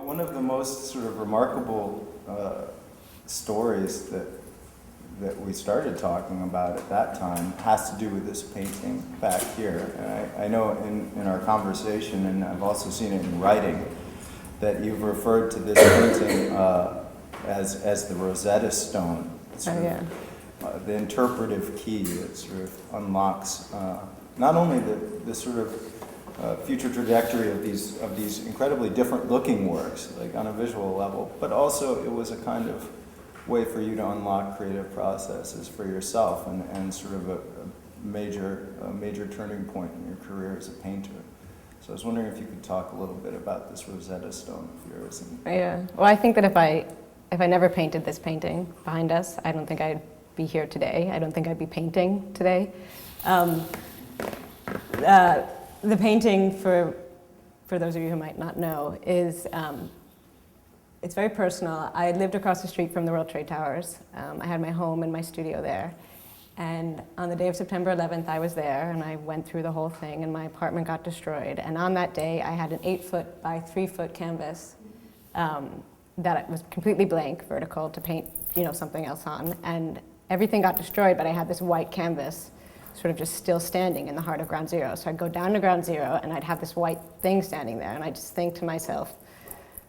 one of the most sort of remarkable stories that we started talking about at that time has to do with this painting back here. And I know in our conversation, and I've also seen it in writing, that you've referred to this painting as the Rosetta Stone. The interpretive key that sort of unlocks not only the sort of future trajectory of these incredibly different looking works, like on a visual level, but also it was a kind of way for you to unlock creative processes for yourself and sort of a major turning point in your career as a painter. So I was wondering if you could talk a little bit about this Rosetta Stone of yours. Yeah. Well, I think that if I never painted this painting behind us, I don't think I'd be here today. I don't think I'd be painting today. The painting, for those of you who might not know, is it's very personal. I lived across the street from the World Trade Towers. I had my home and my studio there. And on the day of September 11th, I was there, and I went through the whole thing, and my apartment got destroyed. And on that day, I had an 8-foot by 3-foot canvas that was completely blank, vertical, to paint, something else on. And everything got destroyed, but I had this white canvas sort of just still standing in the heart of Ground Zero. So I'd go down to Ground Zero, and I'd have this white thing standing there, and I'd just think to myself,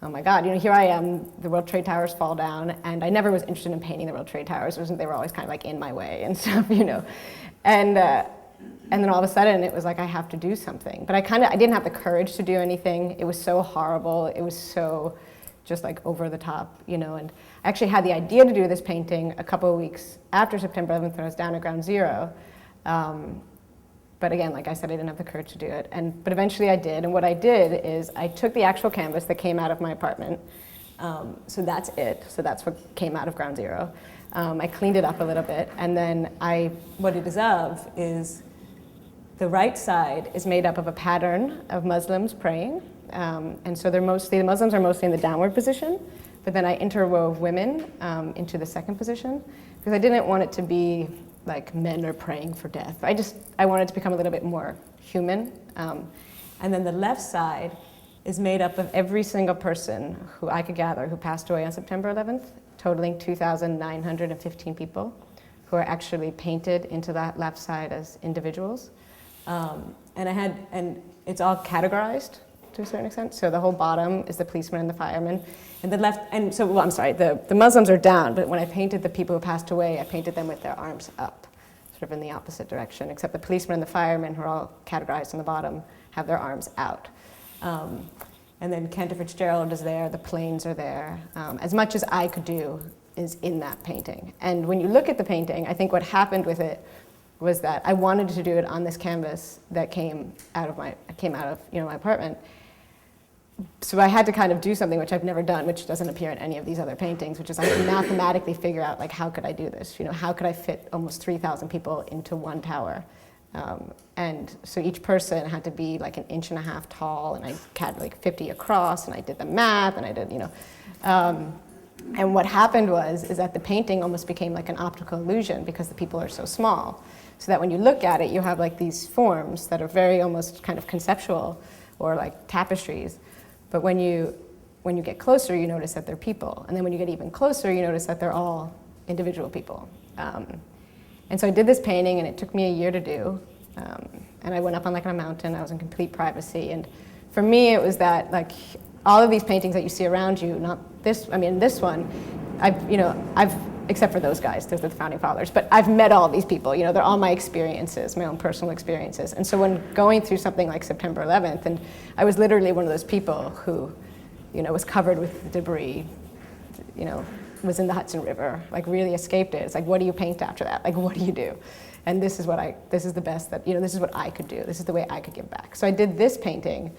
oh my God, here I am, the World Trade Towers fall down, and I never was interested in painting the World Trade Towers. They were always kind of like in my way and stuff, And then all of a sudden, it was like, I have to do something. But I didn't have the courage to do anything. It was so horrible. It was so just like over the top, And I actually had the idea to do this painting a couple of weeks after September 11th when I was down at Ground Zero. But again, like I said, I didn't have the courage to do it. But eventually I did. And what I did is I took the actual canvas that came out of my apartment. So that's it. So that's what came out of Ground Zero. I cleaned it up a little bit. And then what it is of is the right side is made up of a pattern of Muslims praying. And so the Muslims are mostly in the downward position. But then I interwove women into the second position because I didn't want it to be like men are praying for death. I wanted to become a little bit more human. And then the left side is made up of every single person who I could gather who passed away on September 11th, totaling 2,915 people who are actually painted into that left side as individuals. And it's all categorized to a certain extent. So the whole bottom is the policeman and the fireman. And the Muslims are down, but when I painted the people who passed away, I painted them with their arms up, sort of in the opposite direction, except the policeman and the firemen, who are all categorized on the bottom, have their arms out. And then Cantor Fitzgerald is there, the planes are there. As much as I could do is in that painting. And when you look at the painting, I think what happened with it was that I wanted to do it on this canvas that came out of my apartment. So I had to kind of do something which I've never done, which doesn't appear in any of these other paintings, which is I had to mathematically figure out, like, how could I do this? How could I fit almost 3,000 people into one tower? And so each person had to be like 1.5 inches tall, and I had like 50 across, and I did the math, and I did, and what happened is that the painting almost became like an optical illusion because the people are so small. So that when you look at it, you have like these forms that are very almost kind of conceptual, or like tapestries. But when you get closer, you notice that they're people. And then when you get even closer, you notice that they're all individual people. And so I did this painting, and it took me a year to do. And I went up on like a mountain. I was in complete privacy. And for me, it was that like all of these paintings that you see around you, this one, I've except for those guys, those are the founding fathers. But I've met all these people. They're all my experiences, my own personal experiences. And so when going through something like September 11th, and I was literally one of those people who, was covered with debris, was in the Hudson River, like really escaped it. It's like, what do you paint after that? Like, what do you do? And this is the best that, this is what I could do. This is the way I could give back. So I did this painting.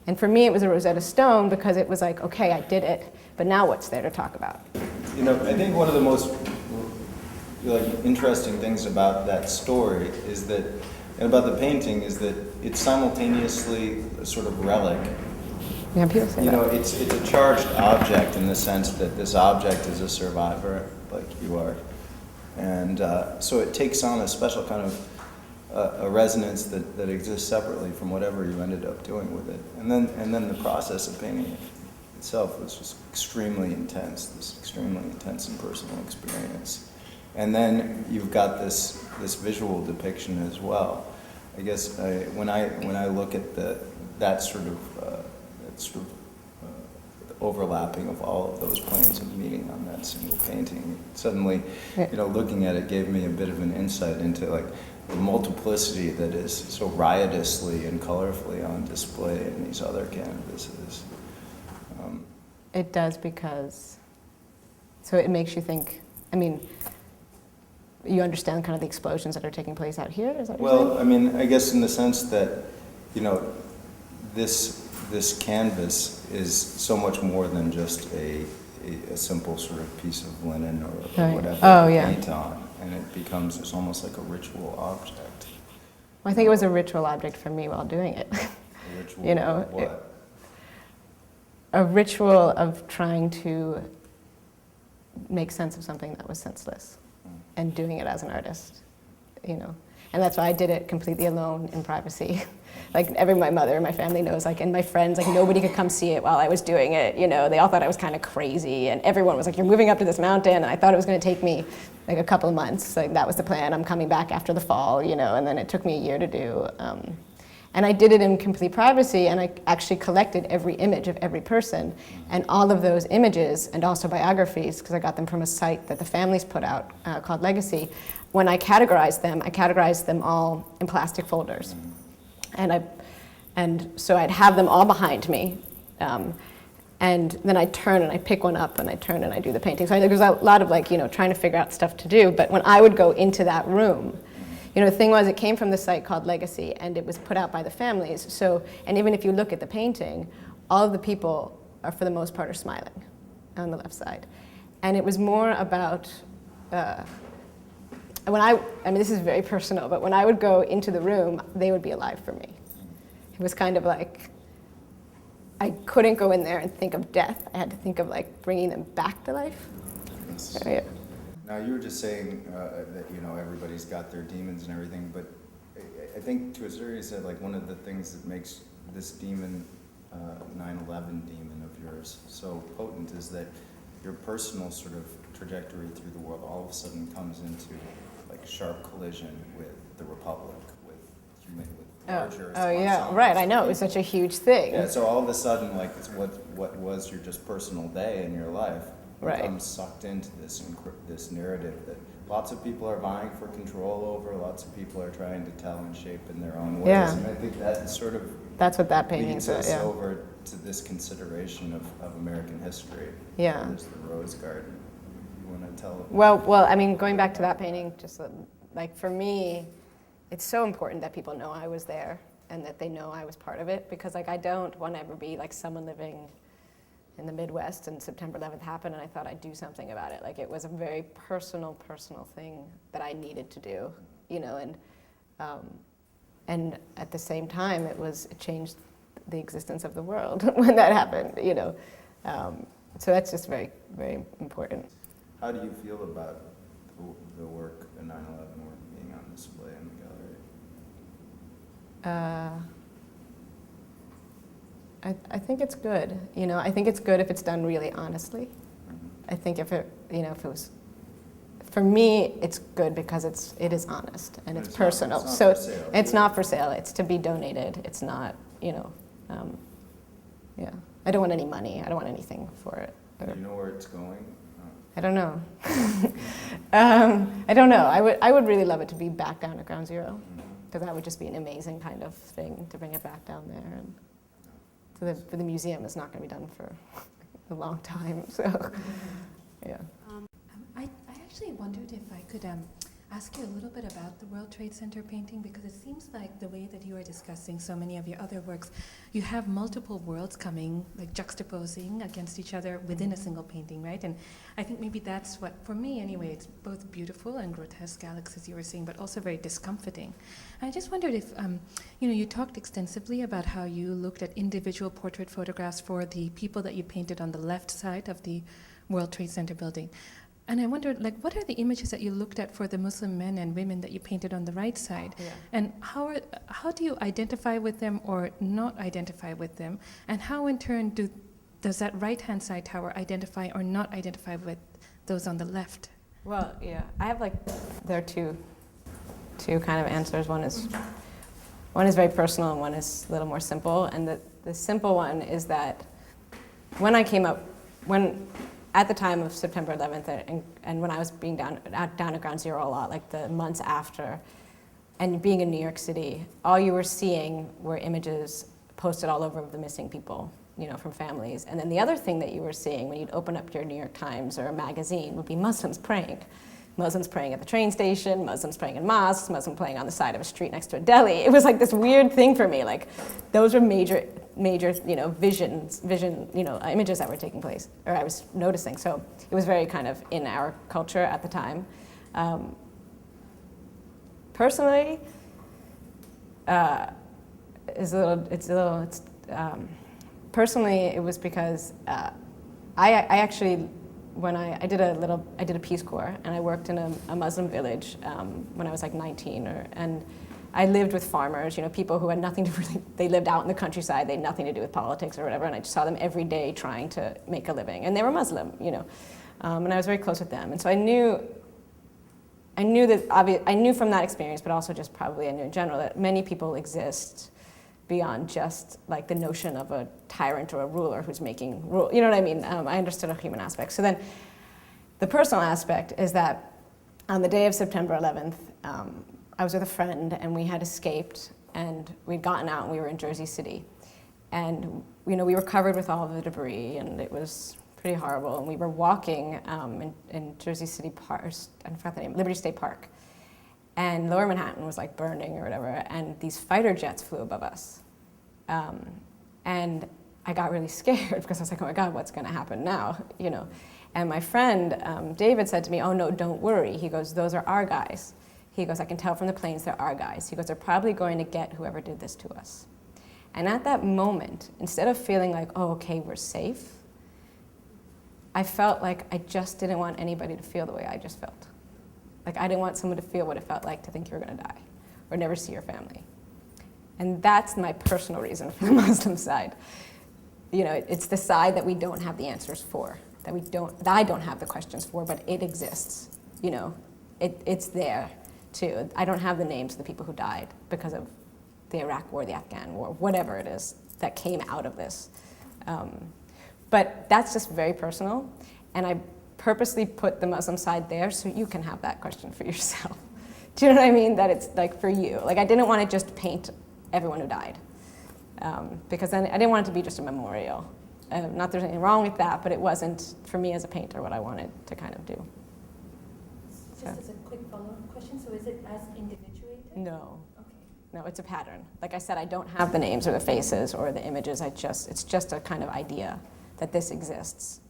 And for me, it was a Rosetta Stone because it was like, okay, I did it, but now what's there to talk about? I think one of the most interesting things about that story is that, and about the painting, is that it's simultaneously a sort of relic. Yeah, people say that. It's a charged object in the sense that this object is a survivor, like you are. And so it takes on a special kind of a resonance that exists separately from whatever you ended up doing with it. And then the process of painting it itself was just extremely intense and personal experience. And then you've got this visual depiction as well. I guess when I look at that sort of overlapping of all of those planes of meaning on that single painting, suddenly, looking at it gave me a bit of an insight into like the multiplicity that is so riotously and colorfully on display in these other canvases. It does, because, so it makes you think, I mean, you understand kind of the explosions that are taking place out here, is that what you're saying? I mean, I guess in the sense that, this canvas is so much more than just a simple sort of piece of linen or whatever to paint on, and it becomes it's almost like a ritual object. Well, I think it was a ritual object for me while doing it. A ritual of what? A ritual of trying to make sense of something that was senseless, and doing it as an artist, And that's why I did it completely alone in privacy. Like my mother and my family knows, like, and my friends, like nobody could come see it while I was doing it. They all thought I was kind of crazy, and everyone was like, "You're moving up to this mountain," and I thought it was going to take me like a couple of months. Like that was the plan. I'm coming back after the fall, and then it took me a year to do. And I did it in complete privacy, and I actually collected every image of every person, and all of those images, and also biographies, because I got them from a site that the families put out called Legacy. When I categorized them all in plastic folders. And so I'd have them all behind me, and then I turn and I pick one up, and I turn and I do the painting. So there's a lot of trying to figure out stuff to do. But when I would go into that room, the thing was, it came from the site called Legacy, and it was put out by the families. So, and even if you look at the painting, all of the people are, for the most part, are smiling on the left side. And it was more about, this is very personal, but when I would go into the room, they would be alive for me. It was kind of like, I couldn't go in there and think of death. I had to think of bringing them back to life. Yes. Yeah. Now, you were just saying that, everybody's got their demons and everything, but I think to a certain extent, one of the things that makes this demon, 9/11 demon of yours, so potent is that your personal sort of trajectory through the world all of a sudden comes into sharp collision with the Republic, with larger. Oh yeah, right. I know, it was such a huge thing. Yeah, so all of a sudden, it's what was your just personal day in your life becomes sucked into this narrative that lots of people are vying for control over, lots of people are trying to tell and shape in their own ways. Yeah. And I think that sort of that's what that painting leads us over to this consideration of American history. Yeah. There's the Rose Garden. You want to tell? Well, I mean, going back to that painting, just for me, it's so important that people know I was there and that they know I was part of it, because I don't want to ever be someone living in the Midwest and September 11th happened and I thought I'd do something about it. It was a very personal thing that I needed to do, and at the same time it changed the existence of the world when that happened, so that's just very, very important. How do you feel about the work, the 9/11 work being on display in the gallery? I think it's good. I think it's good if it's done really honestly. Mm-hmm. I think if it was, for me, it's good because it is honest and it's personal. So it's not for sale. It's to be donated. It's not, yeah. I don't want any money. I don't want anything for it. Do you know where it's going? I don't know. I don't know. I would really love it to be back down at Ground Zero, because that would just be an amazing kind of thing to bring it back down there. And so the museum is not going to be done for a long time. So, yeah. I actually wondered if I could ask you a little bit about the World Trade Center painting, because it seems like the way that you are discussing so many of your other works, you have multiple worlds coming, juxtaposing against each other within a single painting, right? And I think maybe that's what, for me anyway, it's both beautiful and grotesque, Alex, as you were saying, but also very discomforting. I just wondered if, you talked extensively about how you looked at individual portrait photographs for the people that you painted on the left side of the World Trade Center building. And I wondered, what are the images that you looked at for the Muslim men and women that you painted on the right side? Yeah. And how do you identify with them or not identify with them? And how, in turn, do does that right-hand side tower identify or not identify with those on the left? Well, yeah, I have there are two kind of answers. One is very personal and one is a little more simple. And the simple one is that when I came up, at the time of September 11th and when I was being down at Ground Zero a lot, like the months after, and being in New York City, all you were seeing were images posted all over of the missing people, from families. And then the other thing that you were seeing when you'd open up your New York Times or a magazine would be Muslims praying. Muslims praying at the train station, Muslims praying in mosques, Muslims praying on the side of a street next to a deli. It was like this weird thing for me. Like those were major, images that were taking place, or I was noticing. So it was very kind of in our culture at the time. Personally, personally, it was because I actually, when I did a Peace Corps, and I worked in a Muslim village when I was like 19, and I lived with farmers, people who had nothing to really, they lived out in the countryside, they had nothing to do with politics or whatever, and I just saw them every day trying to make a living, and they were Muslim, and I was very close with them, and so I knew from that experience, but also just probably I knew in general that many people exist beyond just like the notion of a tyrant or a ruler who's making rule. You know what I mean? I understood a human aspect. So then the personal aspect is that on the day of September 11th, I was with a friend and we had escaped and we'd gotten out and we were in Jersey City. And we were covered with all of the debris and it was pretty horrible. And we were walking in Jersey City Park, I forgot the name, Liberty State Park. And Lower Manhattan was like burning or whatever, and these fighter jets flew above us. And I got really scared because I was like, oh my God, what's gonna happen now, And my friend, David, said to me, oh no, don't worry. He goes, those are our guys. He goes, I can tell from the planes they're our guys. He goes, they're probably going to get whoever did this to us. And at that moment, instead of feeling like, oh, okay, we're safe, I felt like I just didn't want anybody to feel the way I just felt. Like I didn't want someone to feel what it felt like to think you were gonna die or never see your family. And that's my personal reason for the Muslim side. It's the side that we don't have the answers for, that I don't have the questions for, but it exists. It's there too. I don't have the names of the people who died because of the Iraq War, the Afghan War, whatever it is that came out of this. But that's just very personal, and I purposely put the Muslim side there so you can have that question for yourself. Do you know what I mean? That it's like for you. Like I didn't want to just paint everyone who died, because then I didn't want it to be just a memorial. Not there's anything wrong with that, but it wasn't for me as a painter what I wanted to kind of do. Just as a quick follow-up question, so is it as individuated? No. Okay. No, it's a pattern. Like I said, I don't have the names or the faces or the images. It's just a kind of idea that this exists,